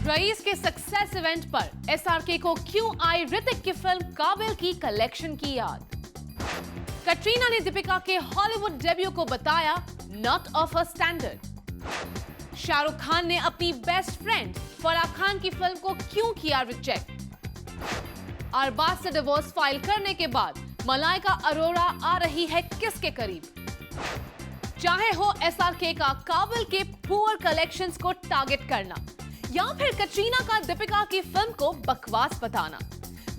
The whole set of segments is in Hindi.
रईस के सक्सेस इवेंट पर एसआरके को क्यों आई ऋतिक की फिल्म काबिल की कलेक्शन की याद। कटरीना ने दीपिका के हॉलीवुड डेब्यू को बताया not of a standard. Shahrukh Khan ने अपनी बेस्ट फ्रेंड फराह खान की फिल्म को क्यों किया रिजेक्ट। अरबाज से डिवोर्स फाइल करने के बाद मलाइका अरोरा आ रही है किसके करीब। चाहे हो एसआरके का काबिल के पुअर कलेक्शंस को टारगेट करना या फिर कटरीना का दीपिका की फिल्म को बकवास बताना,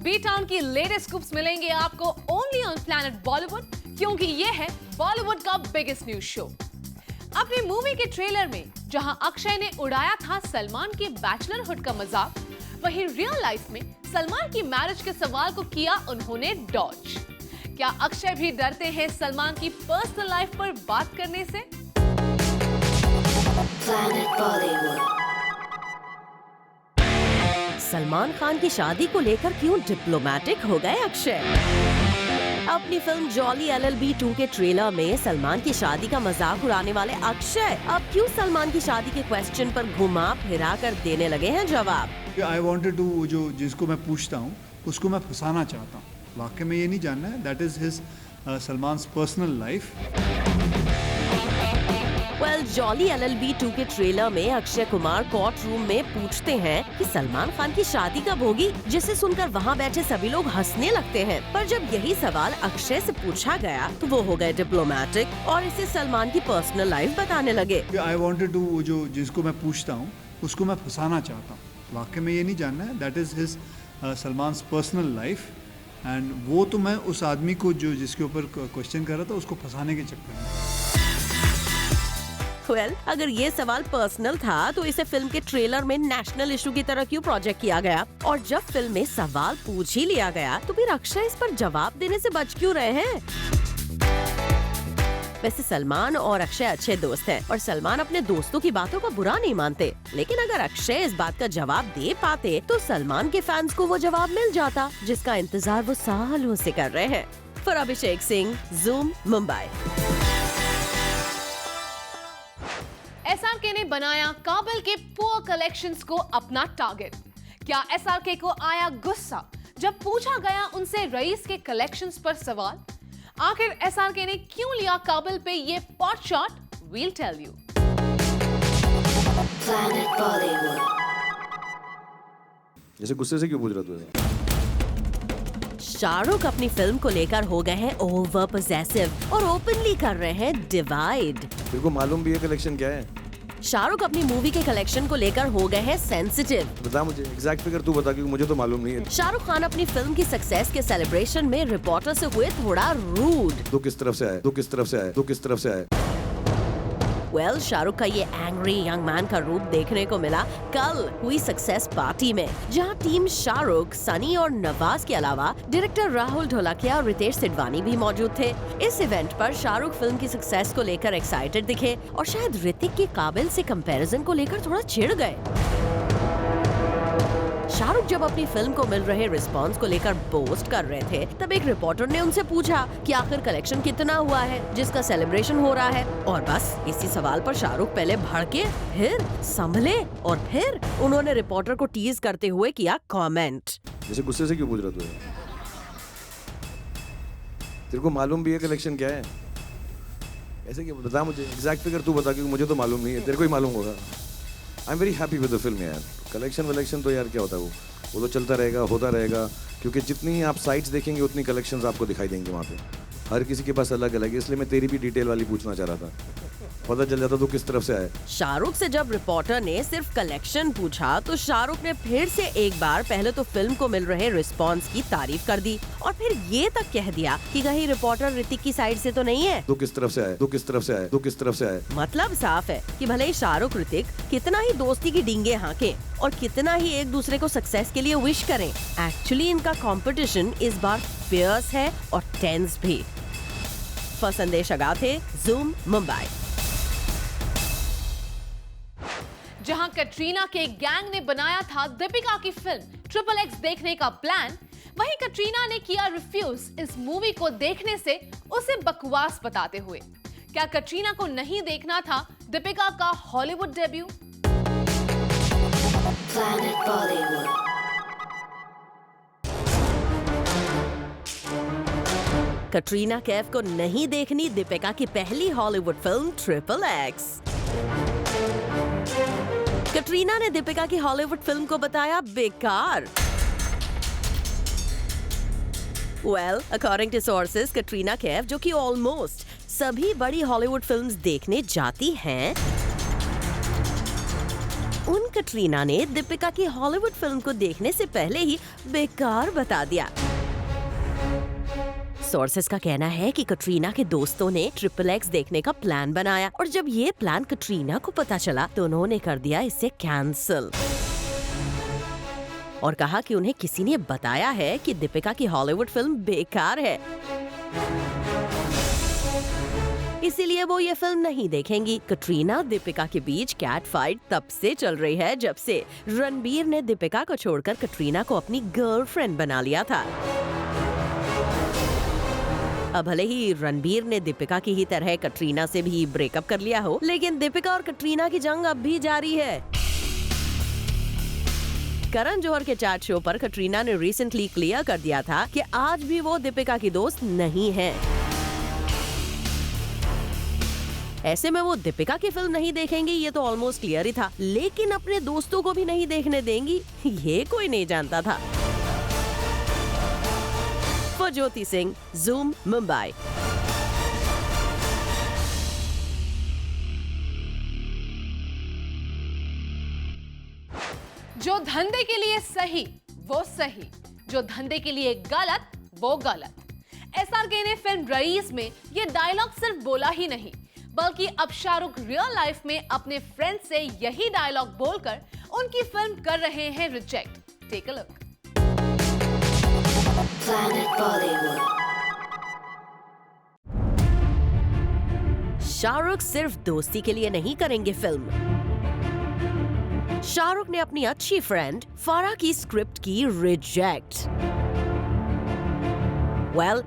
बी टाउन की लेटेस्ट स्कूप्स मिलेंगे आपको ओनली ऑन प्लैनेट बॉलीवुड, क्योंकि ये है बॉलीवुड का बिगेस्ट न्यूज शो। अपनी मूवी के ट्रेलर में जहां अक्षय ने उड़ाया था सलमान के बैचलरहुड का मजाक, वहीं रियल लाइफ में सलमान की मैरिज के सवाल को किया उन्होंने डॉज। क्या अक्षय भी डरते हैं सलमान की पर्सनल लाइफ पर बात करने से? प्लैनेट बॉलीवुड। सलमान खान की शादी को लेकर क्यों डिप्लोमेटिक हो गए अक्षय। अपनी फिल्म जॉली LLB 2 के ट्रेलर में सलमान की शादी का मजाक उड़ाने वाले अक्षय अब क्यों सलमान की शादी के क्वेश्चन पर घुमा फिरा कर देने लगे हैं जवाब। आई वांटेड टू, जो जिसको मैं पूछता हूँ उसको मैं फंसाना चाहता हूँ। वाकई में ये नहीं जानना है, that is his Salman's personal life. Jolly LLB 2 के ट्रेलर में अक्षय कुमार कोर्ट रूम में पूछते हैं कि सलमान खान की शादी कब होगी, जिसे सुनकर वहाँ बैठे सभी लोग हंसने लगते हैं। पर जब यही सवाल अक्षय से पूछा गया तो वो हो गए डिप्लोमेटिक और इसे सलमान की पर्सनल लाइफ बताने लगे। आई वांटेड टू, जो जिसको मैं पूछता हूँ उसको मैं फंसाना चाहता हूँ। वाकई में ये नहीं जानना है, that is his Salman's personal life. And वो तो मैं उस आदमी को जो जिसके ऊपर क्वेश्चन कर रहा था उसको फंसाने के चक्कर में। अगर ये सवाल पर्सनल था तो इसे फिल्म के ट्रेलर में नेशनल इशू की तरह क्यों प्रोजेक्ट किया गया, और जब फिल्म में सवाल पूछ ही लिया गया तो फिर अक्षय इस पर जवाब देने से बच क्यों रहे हैं। वैसे सलमान और अक्षय अच्छे दोस्त हैं और सलमान अपने दोस्तों की बातों का बुरा नहीं मानते, लेकिन अगर अक्षय इस बात का जवाब दे पाते तो सलमान के फैंस को वो जवाब मिल जाता जिसका इंतजार वो सालों से कर रहे हैं। For Abhishek Singh, zoom, Mumbai. SRK ने बनाया काबिल के पुअर कलेक्शंस को अपना टारगेट। क्या एसआरके को आया गुस्सा जब पूछा गया उनसे रईस के कलेक्शंस पर सवाल? आखिर एसआरके ने क्यों लिया काबिल पे ये pot shot? Will tell you. Planet Bollywood. जैसे गुस्से से क्यों पूछ रहा तू? शाहरुख अपनी फिल्म को लेकर हो गए हैं ओवर पोजेसिव और ओपनली कर रहे हैं डिवाइड। तेरे को मालूम भी है कलेक्शन क्या है? शाहरुख अपनी मूवी के कलेक्शन को लेकर हो गए हैं सेंसिटिव। बता मुझे एग्जैक्ट फिगर, तू बता क्योंकि मुझे तो मालूम नहीं है। शाहरुख खान अपनी फिल्म की सक्सेस के सेलिब्रेशन में रिपोर्टर से हुए थोड़ा रूड। तू किस तरफ से आया? तू किस तरफ से आया? तू किस तरफ से आया? शाहरुख का ये एंग्री यंग मैन का रूप देखने को मिला कल हुई सक्सेस पार्टी में, जहां टीम शाहरुख, सनी और नवाज के अलावा डायरेक्टर राहुल ढोलकिया और रितेश सिडवानी भी मौजूद थे। इस इवेंट पर शाहरुख फिल्म की सक्सेस को लेकर एक्साइटेड दिखे और शायद ऋतिक के काबिल से कंपैरिजन को लेकर थोड़ा चिढ़ गए। शाहरुख जब अपनी फिल्म को मिल रहे रिस्पांस को लेकर बोस्ट कर रहे थे, तब एक रिपोर्टर ने उनसे पूछा कि आखिर कलेक्शन कितना हुआ है जिसका सेलिब्रेशन हो रहा है, और बस इसी सवाल पर शाहरुख पहले भड़के, फिर संभले और फिर उन्होंने रिपोर्टर को टीज करते हुए किया कमेंट। जैसे गुस्से से क्यों पूछ रहा तू? तेरे को मालूम भी है कलेक्शन क्या है? ऐसे क्यों? बता मुझे एग्जैक्ट फिगर, तू बता क्योंकि मुझे तो मालूम नहीं है। तेरे को ही मालूम होगा। I am very happy with the film यार। कलेक्शन वलेक्शन तो यार क्या होता है, वो तो चलता रहेगा, होता रहेगा, क्योंकि जितनी आप साइट्स देखेंगे उतनी कलेक्शंस आपको दिखाई देंगे वहाँ पे। हर किसी के पास अलग अलग है, इसलिए मैं तेरी भी डिटेल वाली पूछना चाह रहा था, पता चल जाता तो किस तरफ से आए। शाहरुख से जब रिपोर्टर ने सिर्फ कलेक्शन पूछा तो शाहरुख ने फिर से एक बार पहले तो फिल्म को मिल रहे रिस्पांस की तारीफ कर दी और फिर ये तक कह दिया कि कहीं रिपोर्टर ऋतिक की साइड से तो नहीं है। तो किस तरफ से आए? तो किस तरफ से आए? तो किस तरफ से आए? मतलब साफ है कि भले ही शाहरुख ऋतिक कितना ही दोस्ती की डींगे हाँके और कितना ही एक दूसरे को सक्सेस के लिए विश करें, एक्चुअली इनका कंपटीशन इस बार फियर्स है और टेंस भी। संदेश अगाथे, ज़ूम, मुंबई। जहां कटरीना के गैंग ने बनाया था दीपिका की फिल्म XXX देखने का प्लान, वहीं कटरीना ने किया रिफ्यूज इस मूवी को देखने से उसे बकवास बताते हुए। क्या कटरीना को नहीं देखना था दीपिका का Hollywood debut? Planet Bollywood. Katrina Kaif को नहीं देखनी दीपिका की पहली हॉलीवुड फिल्म XXX। कटरीना ने दीपिका की हॉलीवुड फिल्म को बताया बेकार। Well, according to sources, Katrina Kaif जो कि ऑलमोस्ट सभी बड़ी हॉलीवुड फिल्म्स देखने जाती हैं, उन कटरीना ने दीपिका की हॉलीवुड फिल्म को देखने से पहले ही बेकार बता दिया। सोर्सेस का कहना है कि कटरीना के दोस्तों ने XXX देखने का प्लान बनाया और जब ये प्लान कटरीना को पता चला तो उन्होंने कर दिया इसे कैंसिल और कहा कि उन्हें किसी ने बताया है कि दीपिका की हॉलीवुड फिल्म बेकार है, इसीलिए वो ये फिल्म नहीं देखेंगी। कटरीना दीपिका के बीच कैट फाइट तब से चल रही है जब से रणबीर ने दीपिका को छोड़कर कटरीना को अपनी गर्लफ्रेंड बना लिया था। अब भले ही रणबीर ने दीपिका की ही तरह कटरीना से भी ब्रेकअप कर लिया हो, लेकिन दीपिका और कटरीना की जंग अब भी जारी है। करण जौहर के चैट शो पर कटरीना ने रिसेंटली क्लियर कर दिया था कि आज भी वो दीपिका की दोस्त नहीं है। ऐसे में वो दीपिका की फिल्म नहीं देखेंगी ये तो ऑलमोस्ट क्लियर ही था, लेकिन अपने दोस्तों को भी नहीं देखने देंगी ये कोई नहीं जानता था। For Jyoti Singh, Zoom, Mumbai. जो धंधे के लिए सही वो सही, जो धंधे के लिए गलत वो गलत। SRK ने फिल्म रईस में ये डायलॉग सिर्फ बोला ही नहीं, बल्कि अब शाहरुख रियल लाइफ में अपने फ्रेंड से यही डायलॉग बोलकर उनकी फिल्म कर रहे हैं reject. Take a look. Planet Bollywood. Shahrukh सिर्फ दोस्ती के लिए नहीं करेंगे फिल्म। शाहरुख ने अपनी अच्छी फ्रेंड फारा की स्क्रिप्ट की रिजेक्ट।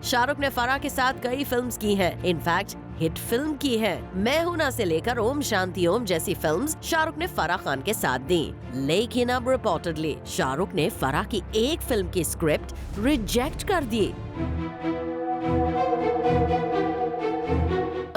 शाहरुख ने फारा के साथ कई फिल्म्स की हैं, इनफैक्ट हिट फिल्म की है। मैं हूं ना से लेकर ओम शांति ओम जैसी फिल्म्स शाहरुख ने फराह खान के साथ दी, लेकिन अब रिपोर्टेडली शाहरुख ने फराह की एक फिल्म की स्क्रिप्ट रिजेक्ट कर दी।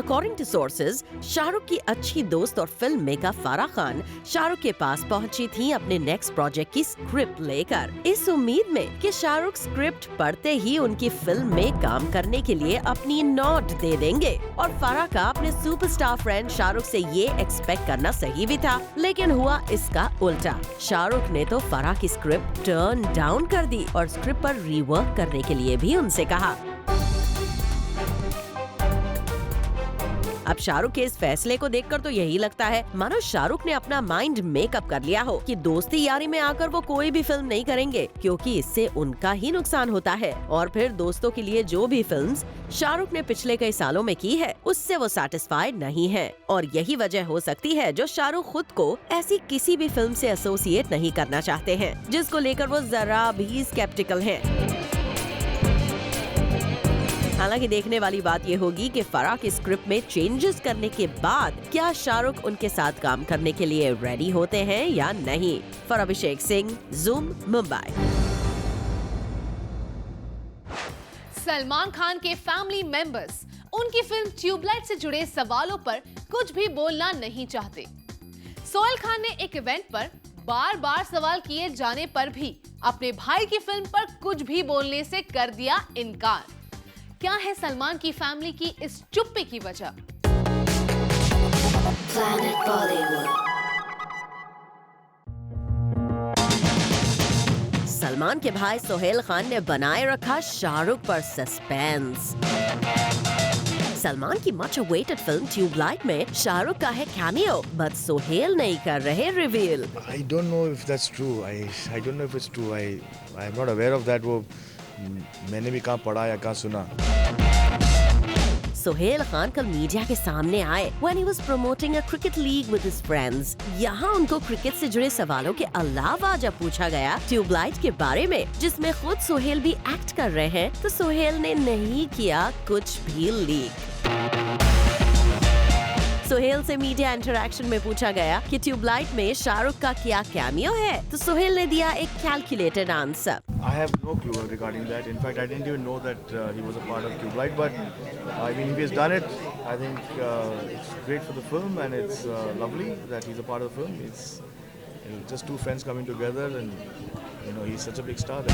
अकॉर्डिंग टू सोर्सेज, शाहरुख की अच्छी दोस्त और फिल्म मेकर फराह खान शाहरुख के पास पहुंची थी अपने नेक्स्ट प्रोजेक्ट की स्क्रिप्ट लेकर, इस उम्मीद में कि शाहरुख स्क्रिप्ट पढ़ते ही उनकी फिल्म में काम करने के लिए अपनी नॉट दे देंगे। और फराह का अपने सुपरस्टार फ्रेंड शाहरुख से ये एक्सपेक्ट करना सही भी था, लेकिन हुआ इसका उल्टा। शाहरुख ने तो फराह की स्क्रिप्ट टर्न डाउन कर दी और स्क्रिप्ट पर रीवर्क करने के लिए भी उनसे कहा। अब शाहरुख के इस फैसले को देखकर तो यही लगता है मानो शाहरुख ने अपना माइंड मेकअप कर लिया हो कि दोस्ती यारी में आकर वो कोई भी फिल्म नहीं करेंगे, क्योंकि इससे उनका ही नुकसान होता है। और फिर दोस्तों के लिए जो भी फिल्म्स शाहरुख ने पिछले कई सालों में की है उससे वो सैटिस्फाइड नहीं है, और यही वजह हो सकती है जो शाहरुख खुद को ऐसी किसी भी फिल्म से एसोसिएट नहीं करना चाहते हैं जिसको लेकर वो जरा भी स्केप्टिकल हैं। हालांकि देखने वाली बात ये होगी कि फराह की स्क्रिप्ट में चेंजेस करने के बाद क्या शाहरुख उनके साथ काम करने के लिए रेडी होते हैं या नहीं। For Abhishek Singh, Zoom, Mumbai. सलमान खान के फैमिली मेंबर्स उनकी फिल्म ट्यूबलाइट से जुड़े सवालों पर कुछ भी बोलना नहीं चाहते। सोहेल खान ने एक इवेंट पर बार बार सवाल किए जाने पर भी अपने भाई की फिल्म पर कुछ भी बोलने से कर दिया इनकार। क्या है सलमान की फैमिली की इस चुप्पी की वजह? Planet Bollywood. सलमान के भाई सोहेल खान ने बनाए रखा शाहरुख पर सस्पेंस। सलमान की मच अवेटेड फिल्म ट्यूबलाइट में शाहरुख का है कैमियो, बट सोहेल नहीं कर रहे reveal. I don't know if that's true. I don't know if it's true. I'm not aware of that. वो मैंने भी कहाँ पढ़ा या कहाँ सुना। सोहेल खान कल मीडिया के सामने आए when he was promoting a cricket league with his friends। यहाँ उनको क्रिकेट से जुड़े सवालों के अलावा जब पूछा गया ट्यूबलाइट के बारे में, जिसमें खुद सोहेल भी एक्ट कर रहे हैं, तो सोहेल ने नहीं किया कुछ भी लीक। सुहेल से मीडिया इंटरेक्शन में पूछा गया कि ट्यूबलाइट में शाहरुख का क्या कैमियो है, तो सुहेल ने दिया एक calculated answer. I have no clue regarding that. In fact, I didn't even know that he was a part of Tube Light. But I mean, if he's done it, I think it's great for the film, and it's lovely that he's a part of the film. It's just two friends coming together, and he's such a big star.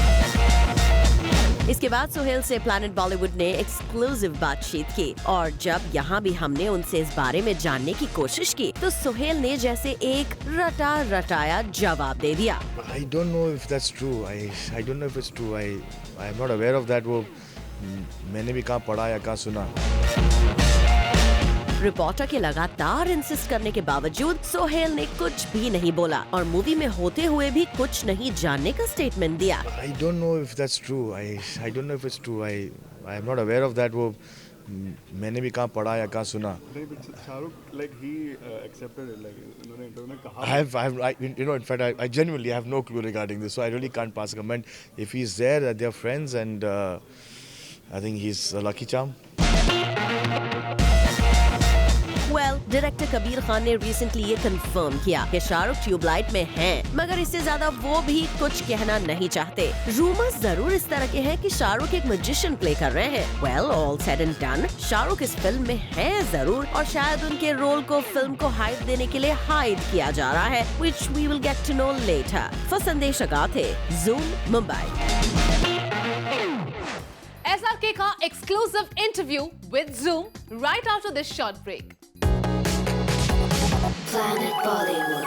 इसके बाद सुहेल से प्लैनेट बॉलीवुड ने एक्सक्लूसिव बातचीत की, और जब यहाँ भी हमने उनसे इस बारे में जानने की कोशिश की तो सुहेल ने जैसे एक रटा रटाया जवाब दे दिया। I don't know if that's true. I don't know if it's true. I am not aware of that. वो मैंने भी कहाँ पढ़ा या कहाँ सुना। रिपोर्टर के लगातार इंसिस्ट करने के बावजूद सुहेल ने कुछ भी नहीं बोला और मूवी में होते हुए भी कुछ नहीं जानने का स्टेटमेंट दिया। I don't know if that's true. I don't know if it's true. I am not aware of that. वो मैंने भी कहाँ पढ़ा या कहाँ सुना। शाहरुख he accepted it, उन्होंने इंटरव्यू में कहा। In fact, I genuinely have no clue regarding this, so I really can't pass a comment. If he's there, that they're friends, and I think he's a lucky charm. Director Kabir Khan ने रिसेंटली ये कंफर्म किया कि शाहरुख ट्यूबलाइट में हैं, मगर इससे ज्यादा वो भी कुछ कहना नहीं चाहते। रूमर्स जरूर इस तरह के हैं कि शाहरुख एक मैजिशियन प्ले कर रहे हैं। Well, all said and done, Shahrukh इस फिल्म में हैं जरूर, और शायद उनके रोल को फिल्म को हाइप देने के लिए हाइड किया जा रहा है, which we will get to know later. For Sandesh अगाथे, जूम, मुंबई। SRK का exclusive interview with Zoom right after this short break. Planet Bollywood.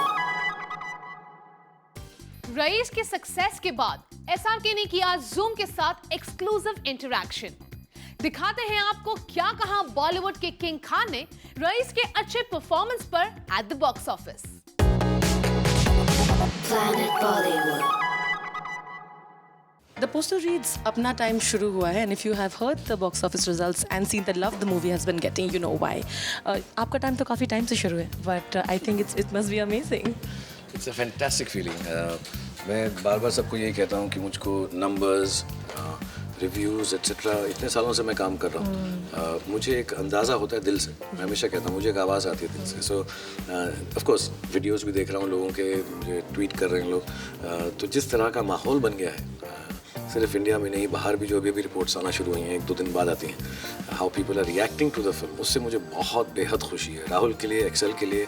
Raees के सक्सेस के बाद SRK ने किया जूम के साथ एक्सक्लूसिव इंटरैक्शन। दिखाते हैं आपको क्या कहा बॉलीवुड के किंग खान ने रईस के अच्छे परफॉर्मेंस पर at the box office. Planet Bollywood. The poster reads अपना टाइम शुरू हुआ है, and if you have heard the box office results and seen the love the movie has been getting, you know why. आपका टाइम तो काफ़ी टाइम से शुरू है, but I think it must be amazing. It's a fantastic feeling. मैं बार बार सबको यही कहता हूँ कि मुझको नंबर्स, रिव्यूज़ एट्सेट्रा इतने सालों से मैं काम कर रहा हूँ, मुझे एक अंदाज़ा होता है दिल से। मैं हमेशा कहता हूँ मुझे एक आवाज़ आती है दिल से। सो ऑफ कोर्स वीडियोज़ भी देख रहा हूँ लोगों के, मुझे ट्वीट कर रहे हैं लोग, तो जिस तरह का माहौल बन गया है, सिर्फ इंडिया में नहीं, बाहर भी जो अभी रिपोर्ट्स आना शुरू हुई हैं, 1-2 दिन बाद आती हैं, how people are reacting to the film, उससे मुझे बहुत बेहद खुशी है। राहुल के लिए, एक्सेल के लिए,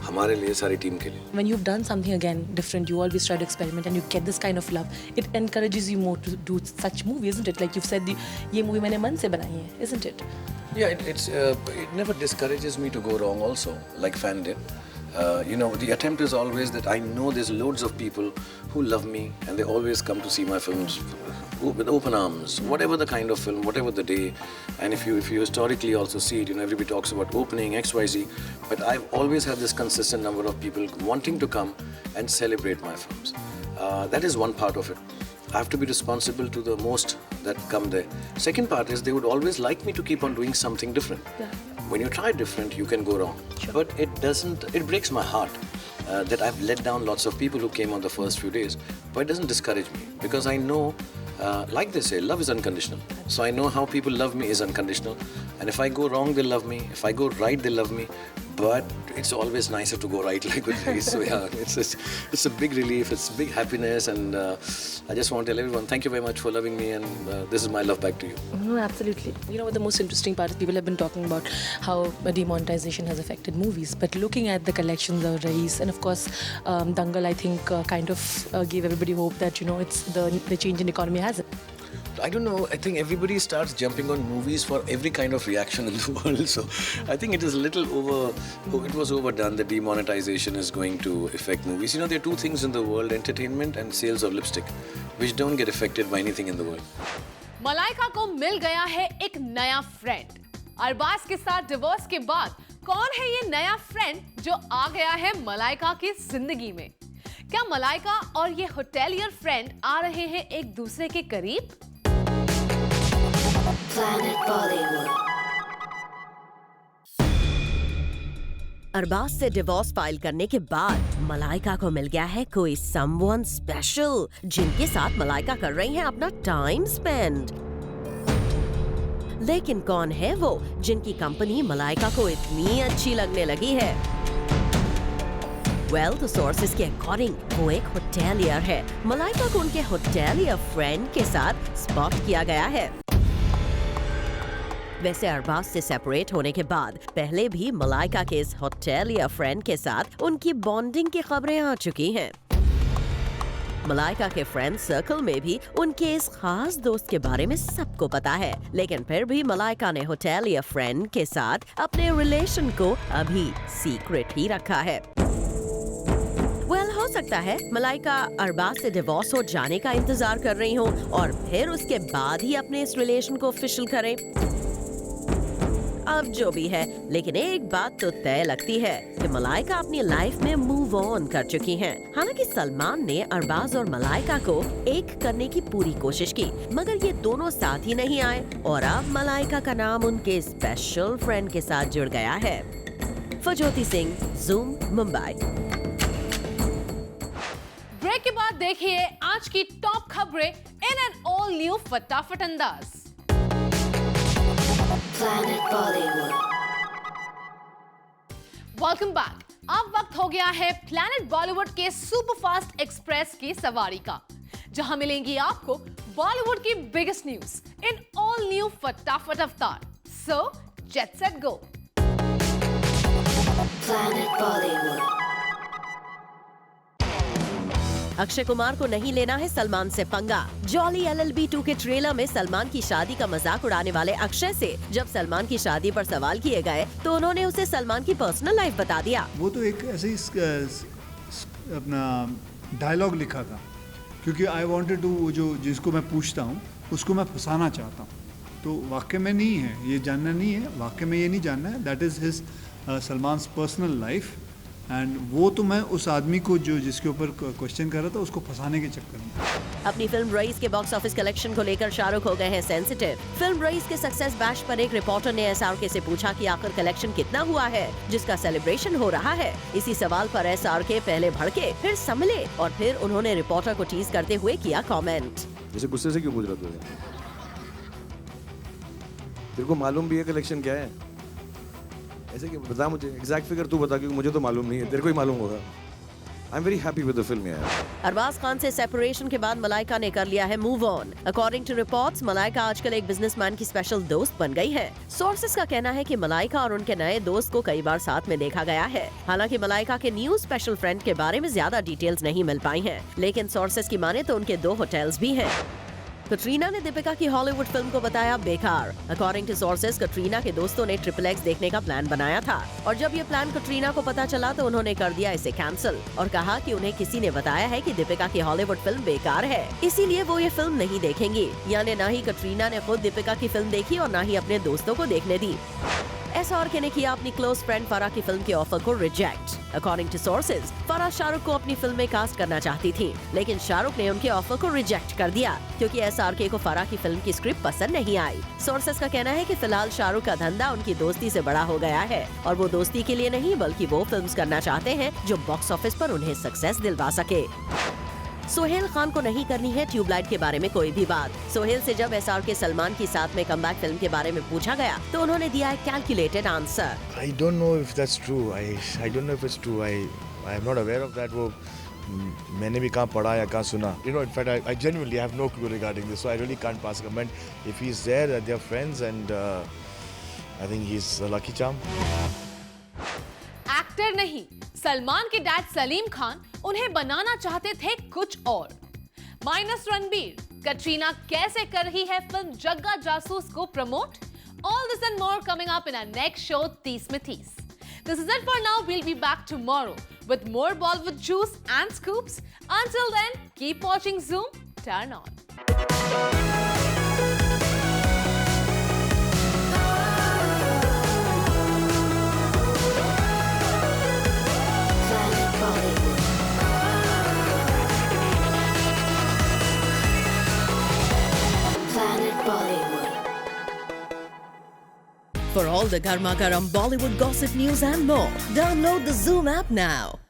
हमारे लिए, सारी टीम के लिए। When you've done something again different, you always try to experiment and you get this kind of love. It encourages you more to do such movie, isn't it? Like you've said, ये movie मैंने मन से बनाई है, isn't it? Yeah, it never discourages me to go wrong also, like Fan did. The attempt is always that I know there's loads of people who love me and they always come to see my films with open arms, whatever the kind of film, whatever the day. And if you historically also see it, everybody talks about opening XYZ, but I've always had this consistent number of people wanting to come and celebrate my films. That is one part of it. I have to be responsible to the most that come there. Second part is they would always like me to keep on doing something different. Yeah. When you try different, you can go wrong. Sure. But it breaks my heart that I've let down lots of people who came on the first few days. But it doesn't discourage me because I know, like they say, love is unconditional. So I know how people love me is unconditional. And if I go wrong, they love me. If I go right, they love me. But it's always nicer to go right, like with Ray's. So yeah, it's a big relief. It's big happiness, and I just want to tell everyone, thank you very much for loving me, and this is my love back to you. No, absolutely. You know what the most interesting part is? People have been talking about how demonetization has affected movies, but looking at the collections of Raees and of course Dangal, I think kind of gave everybody hope that it's the change in economy has it. I don't know. I think everybody starts jumping on movies for every kind of reaction in the world. So I think it is a little it was overdone. The demonetization is going to affect movies. There are two things in the world, entertainment and sales of lipstick, which don't get affected by anything in the world. Malaika को मिल गया है एक नया फ्रेंड। अरबाज के साथ डिवोर्स के बाद कौन है ये नया फ्रेंड जो आ गया है मलाइका की जिंदगी में? क्या मलाइका और ये होटेलियर फ्रेंड आ रहे हैं एक दूसरे के करीब? Planet Bollywood. अरबाज से डिवोर्स फाइल करने के बाद मलाइका को मिल गया है कोई समवन स्पेशल जिनके साथ मलाइका कर रही है अपना टाइम स्पेंड। लेकिन कौन है वो जिनकी कंपनी मलाइका को इतनी अच्छी लगने लगी है? तो सोर्सेज के अकॉर्डिंग वो एक होटेलियर है। मलाइका को उनके होटेलियर फ्रेंड के साथ स्पॉट किया गया है। वैसे अरबाज से सेपरेट होने के बाद पहले भी मलाइका के इस होटेलियर फ्रेंड के साथ उनकी बॉन्डिंग की खबरें आ चुकी हैं। मलाइका के फ्रेंड सर्कल में भी उनके इस खास दोस्त के बारे में सबको पता है, लेकिन फिर भी मलाइका ने होटेलियर फ्रेंड के साथ अपने रिलेशन को अभी सीक्रेट ही रखा है। हो सकता है मलाइका अरबाज से डिवोर्स हो जाने का इंतजार कर रही हो और फिर उसके बाद ही अपने इस रिलेशन को ऑफिशियल करें। अब जो भी है, लेकिन एक बात तो तय लगती है कि मलाइका अपनी लाइफ में मूव ऑन कर चुकी हैं। हालांकि सलमान ने अरबाज और मलाइका को एक करने की पूरी कोशिश की, मगर ये दोनों साथ ही नहीं आए और अब मलाइका का नाम उनके स्पेशल फ्रेंड के साथ जुड़ गया है। फजोती सिंह, ज़ूम, मुंबई। ब्रेक के बाद देखिए आज की टॉप खबरें इन एन ऑल न्यू फटाफट अंदाज। Planet Bollywood. Welcome back. अब वक्त हो गया है प्लैनेट बॉलीवुड के सुपरफास्ट एक्सप्रेस की सवारी का, जहां मिलेंगी आपको बॉलीवुड की biggest news in all new फटाफट अवतार। So get set go. Planet Bollywood. Akshay Kumar को नहीं लेना है सलमान से पंगा। जॉली LLB 2 के ट्रेलर में सलमान की शादी का मजाक उड़ाने वाले अक्षय से जब सलमान की शादी पर सवाल किए गए तो उन्होंने उसे सलमान की पर्सनल लाइफ बता दिया। वो तो एक ऐसे ही अपना डायलॉग लिखा था, क्योंकि आई वांटेड टू, जो जिसको मैं पूछता हूँ उसको मैं फंसाना चाहता हूँ। तो वाकई में नहीं है, ये जानना नहीं है, वाकई में ये नहीं जानना है। That is his Salman personal life and वो तो मैं उस आदमी को जो जिसके ऊपर क्वेश्चन कर रहा था उसको फंसाने के चक्कर में। अपनी फिल्म रईस के बॉक्स ऑफिस कलेक्शन को लेकर शाहरुख हो गए हैं सेंसिटिव। फिल्म रईस के सक्सेस बैश पर एक रिपोर्टर ने SRK से पूछा कि आखिर कलेक्शन कितना हुआ है जिसका सेलिब्रेशन हो रहा है। इसी सवाल पर SRK पहले भड़के, फिर संभले और फिर उन्होंने रिपोर्टर को टीज करते हुए किया कॉमेंट। जैसे गुस्से से क्यों पूछ रहा तू? तेरे को मालूम भी है कलेक्शन क्या है? ऐसे क्यों? बता मुझे एग्जैक्ट फिगर तू बता, क्योंकि मुझे तो मालूम नहीं है, तेरे को ही मालूम होगा। I am very happy with the film यार। अरबाज खान से सेपरेशन के बाद मलाइका ने कर लिया है move on. According to reports, Malaika आजकल एक बिजनेसमैन की स्पेशल दोस्त बन गई है। सोर्सेस का कहना है कि मलाइका और उनके नए दोस्त को कई बार साथ में देखा गया है। हालांकि मलाइका के न्यू स्पेशल फ्रेंड के बारे में ज्यादा डिटेल्स नहीं मिल पाई हैं, लेकिन सोर्सेस की माने तो उनके 2 होटल्स भी हैं। कटरीना ने दीपिका की हॉलीवुड फिल्म को बताया बेकार। अकॉर्डिंग टू सोर्सेस, कटरीना के दोस्तों ने XXX देखने का प्लान बनाया था और जब ये प्लान कटरीना को पता चला तो उन्होंने कर दिया इसे कैंसिल और कहा कि उन्हें किसी ने बताया है कि दीपिका की हॉलीवुड फिल्म बेकार है, इसीलिए वो ये फिल्म नहीं देखेंगी। यानी न ही कटरीना ने खुद दीपिका की फिल्म देखी और न ही अपने दोस्तों को देखने दी। SRK ने किया अपनी क्लोज फ्रेंड फराह की फिल्म के ऑफर को reject. According to sources, Farah Shahrukh को अपनी फिल्म में कास्ट करना चाहती थी, लेकिन शाहरुख ने उनके ऑफर को रिजेक्ट कर दिया क्योंकि SRK को फराह की फिल्म की स्क्रिप्ट पसंद नहीं आई। सोर्सेज का कहना है कि फिलहाल शाहरुख का धंधा उनकी दोस्ती से बड़ा हो गया है और वो दोस्ती के लिए नहीं बल्कि वो फिल्म्स करना चाहते हैं जो बॉक्स ऑफिस पर उन्हें सक्सेस दिलवा सके। सोहेल खान को नहीं करनी है ट्यूबलाइट के बारे में कोई भी बात। सोहेल से जब SRK सलमान की साथ में कमबैक फिल्म के बारे में पूछा गया तो उन्होंने दिया एक calculated answer. I don't know if that's true. I don't know if it's true. I am not aware of that. वो मैंने भी कहाँ पढ़ा या कहाँ सुना. You know, in fact, I genuinely have no clue regarding this. So I really can't pass a comment. If he's there, they're friends, and I think he's a lucky charm. Actor नहीं, सलमान के डैड सलीम खान उन्हें बनाना चाहते थे कुछ और। माइनस रणबीर, कटरीना कैसे कर रही है फिल्म जग्गा जासूस को promote? All this and more coming up in our next show, 30 में 30. This is it for now. We'll be back tomorrow with more Bollywood juice and scoops. Until then, keep watching Zoom. Turn on. Planet Bollywood. Planet Bollywood. For all the Garma Garam Bollywood gossip news and more, download the Zoom app now.